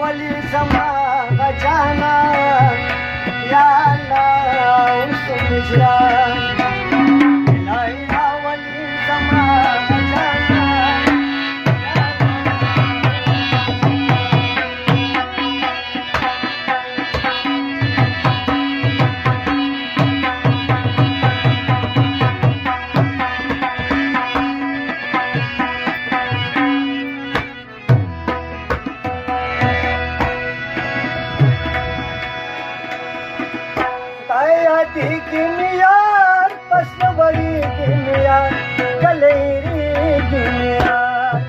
वली समा बचाना या अल्लाह सुमिजरा वली समा बचाना किमियार पसवरी किमियार कलेरी किमियार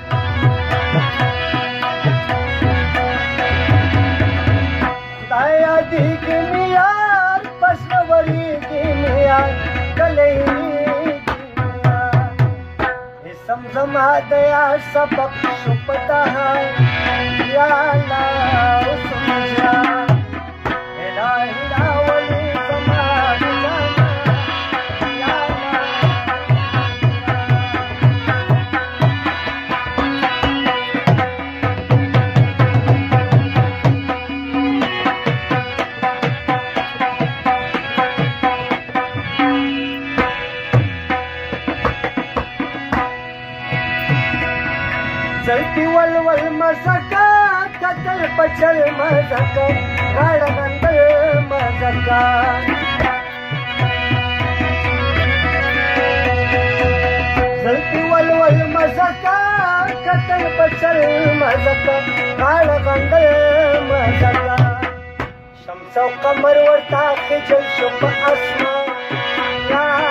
दाया दी किमियार पसवरी किमियार कलेरी किमियार ये समझमा दया सबक सुपता है या अल्लाह समझा चलती वलवल मजका कतल पचल मजका गाड़ गंदल मजका चलती वलवल मजका कतल पचल मजका गाड़ गंदल मजका शमसो कमर वरता के जल शुभ आसमान या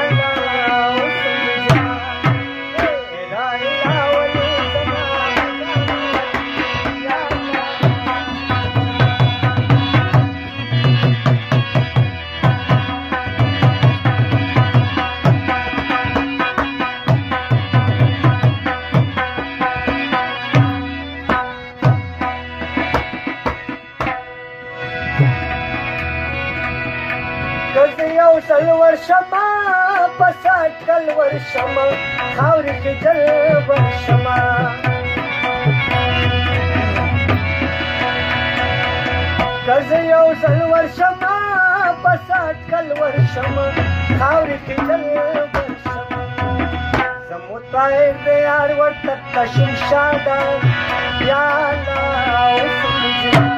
वर्षमा पसाट कल वर्षमा खावरी के जल वर्षमा गजयो सल वर्षमा पसाट कल वर्षमा खावरी के जल वर्षमा समुदाय दयार वर्तक कशिम शादा या अल्लाह समझा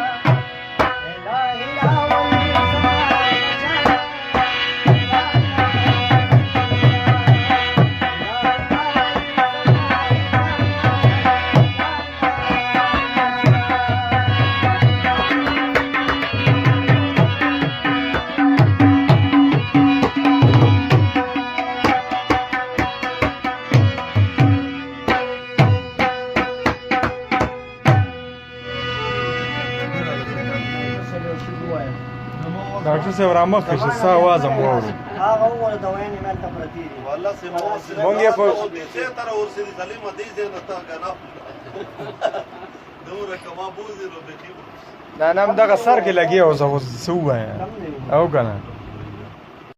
ډاکټر صاحب را مخکې چې ساه आवाज هم واورو هغه وګوره دوايانې مالته پرتې دي والله سمو مونږ یې په دې تر ورسېدي سلیمه دې ځای نه تا کنه دومره کما بوزي نو به دا نام دغه سر کې لګي او زه څه وایم او کنه